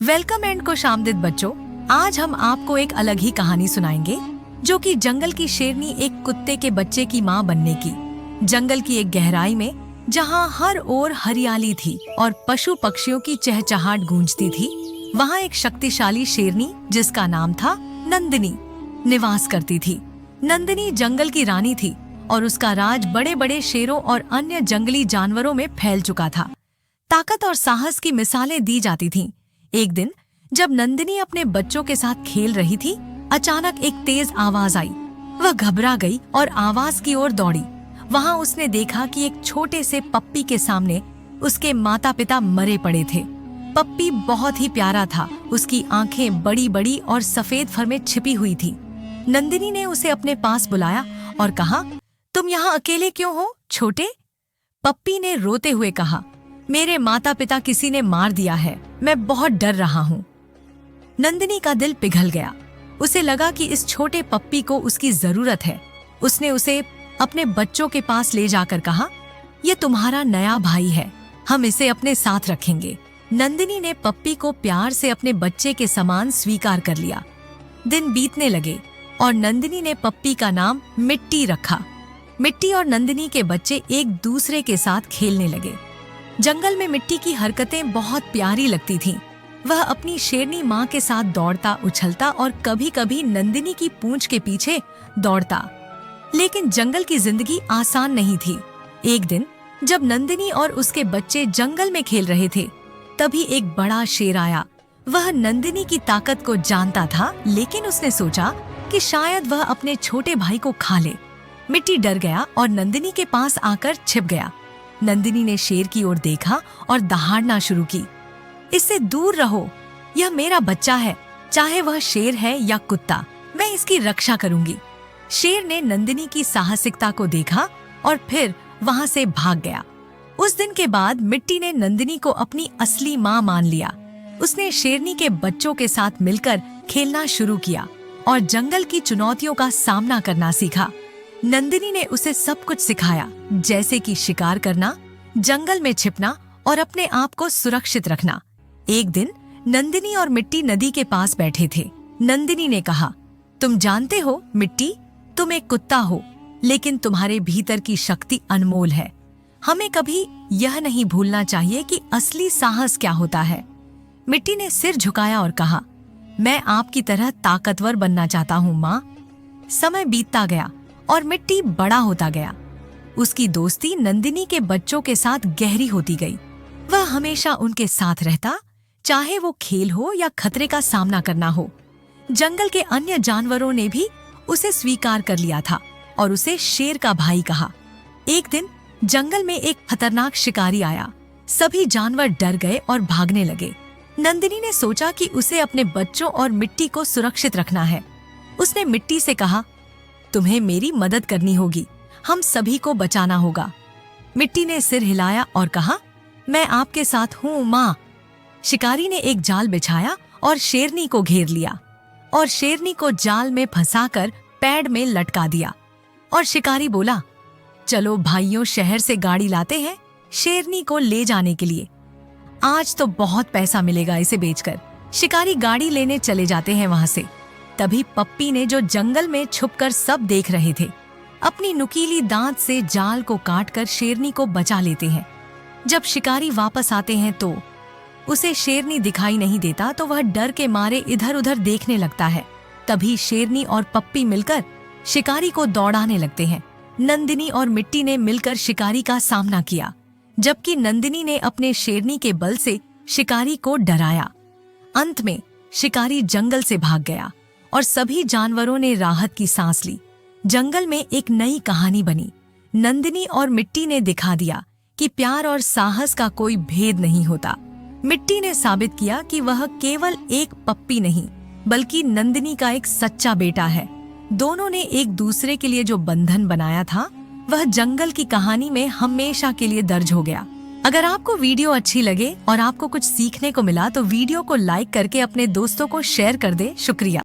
Welcome and खुशामदीद बच्चों। आज हम आपको एक अलग ही कहानी सुनाएंगे जो कि जंगल की शेरनी एक कुत्ते के बच्चे की माँ बनने की। जंगल की एक गहराई में जहाँ हर ओर हरियाली थी और पशु पक्षियों की चहचहाट गूंजती थी, वहाँ एक शक्तिशाली शेरनी जिसका नाम था नंदिनी निवास करती थी। नंदिनी जंगल की रानी थी और उसका राज बड़े बड़े शेरों और अन्य जंगली जानवरों में फैल चुका था। ताकत और साहस की मिसालें दी जाती थीं। एक दिन जब नंदिनी अपने बच्चों के साथ खेल रही थी, अचानक एक तेज आवाज आई। वह घबरा गई और आवाज की ओर दौड़ी। वहां उसने देखा कि एक छोटे से पप्पी के सामने उसके माता पिता मरे पड़े थे। पप्पी बहुत ही प्यारा था, उसकी आंखें बड़ी बड़ी और सफेद फर में छिपी हुई थी। नंदिनी ने उसे अपने पास बुलाया और कहा, तुम यहाँ अकेले क्यों हो छोटे? पप्पी ने रोते हुए कहा, मेरे माता पिता किसी ने मार दिया है, मैं बहुत डर रहा हूँ। नंदिनी का दिल पिघल गया। उसे लगा कि इस छोटे पप्पी को उसकी जरूरत है। उसने उसे अपने बच्चों के पास ले जाकर कहा, यह तुम्हारा नया भाई है, हम इसे अपने साथ रखेंगे। नंदिनी ने पप्पी को प्यार से अपने बच्चे के समान स्वीकार कर लिया। दिन बीतने लगे और नंदिनी ने पप्पी का नाम मिट्टी रखा। मिट्टी और नंदिनी के बच्चे एक दूसरे के साथ खेलने लगे। जंगल में मिट्टी की हरकतें बहुत प्यारी लगती थीं। वह अपनी शेरनी माँ के साथ दौड़ता, उछलता और कभी कभी नंदिनी की पूंछ के पीछे दौड़ता। लेकिन जंगल की जिंदगी आसान नहीं थी। एक दिन जब नंदिनी और उसके बच्चे जंगल में खेल रहे थे, तभी एक बड़ा शेर आया। वह नंदिनी की ताकत को जानता था, लेकिन उसने सोचा कि शायद वह अपने छोटे भाई को खा ले। मिट्टी डर गया और नंदिनी के पास आकर छिप गया। नंदिनी ने शेर की ओर देखा और दहाड़ना शुरू की, इससे दूर रहो, यह मेरा बच्चा है, चाहे वह शेर है या कुत्ता, मैं इसकी रक्षा करूंगी। शेर ने नंदिनी की साहसिकता को देखा और फिर वहां से भाग गया। उस दिन के बाद मिट्टी ने नंदिनी को अपनी असली माँ मान लिया। उसने शेरनी के बच्चों के साथ मिलकर खेलना शुरू किया और जंगल की चुनौतियों का सामना करना सीखा। नंदिनी ने उसे सब कुछ सिखाया, जैसे कि शिकार करना, जंगल में छिपना और अपने आप को सुरक्षित रखना। एक दिन नंदिनी और मिट्टी नदी के पास बैठे थे। नंदिनी ने कहा, तुम जानते हो मिट्टी, तुम एक कुत्ता हो, लेकिन तुम्हारे भीतर की शक्ति अनमोल है। हमें कभी यह नहीं भूलना चाहिए कि असली साहस क्या होता है। मिट्टी ने सिर झुकाया और कहा, मैं आपकी तरह ताकतवर बनना चाहता हूँ माँ। समय बीतता गया और मिट्टी बड़ा होता गया। उसकी दोस्ती नंदिनी के बच्चों के साथ गहरी होती गई। वह हमेशा उनके साथ रहता, चाहे वो खेल हो या खतरे का सामना करना हो। जंगल के अन्य जानवरों ने भी उसे स्वीकार कर लिया था और उसे शेर का भाई कहा। एक दिन जंगल में एक खतरनाक शिकारी आया। सभी जानवर डर गए और भागने लगे। नंदिनी ने सोचा कि उसे अपने बच्चों और मिट्टी को सुरक्षित रखना है। उसने मिट्टी से कहा, तुम्हें मेरी मदद करनी होगी, हम सभी को बचाना होगा। मिट्टी ने सिर हिलाया और कहा, मैं आपके साथ हूँ माँ। शिकारी ने एक जाल बिछाया और शेरनी को घेर लिया और शेरनी को जाल में फंसाकर पेड़ में लटका दिया। और शिकारी बोला, चलो भाइयों, शहर से गाड़ी लाते हैं शेरनी को ले जाने के लिए। आज तो बहुत पैसा मिलेगा इसे बेचकर। शिकारी गाड़ी लेने चले जाते हैं वहां से। तभी पप्पी ने, जो जंगल में छुपकर सब देख रहे थे, अपनी नुकीली दांत से जाल को काटकर शेरनी को बचा लेते हैं। जब शिकारी वापस आते हैं तो उसे शेरनी दिखाई नहीं देता, तो वह डर के मारे इधर उधर देखने लगता है। तभी शेरनी और पप्पी मिलकर शिकारी को दौड़ाने लगते हैं। नंदिनी और मिट्टी ने मिलकर शिकारी का सामना किया, जबकि नंदिनी ने अपने शेरनी के बल से शिकारी को डराया। अंत में शिकारी जंगल से भाग गया और सभी जानवरों ने राहत की सांस ली। जंगल में एक नई कहानी बनी। नंदिनी और मिट्टी ने दिखा दिया कि प्यार और साहस का कोई भेद नहीं होता। मिट्टी ने साबित किया कि वह केवल एक पप्पी नहीं, बल्कि नंदिनी का एक सच्चा बेटा है। दोनों ने एक दूसरे के लिए जो बंधन बनाया था, वह जंगल की कहानी में हमेशा के लिए दर्ज हो गया। अगर आपको वीडियो अच्छी लगे और आपको कुछ सीखने को मिला तो वीडियो को लाइक करके अपने दोस्तों को शेयर कर दे। शुक्रिया।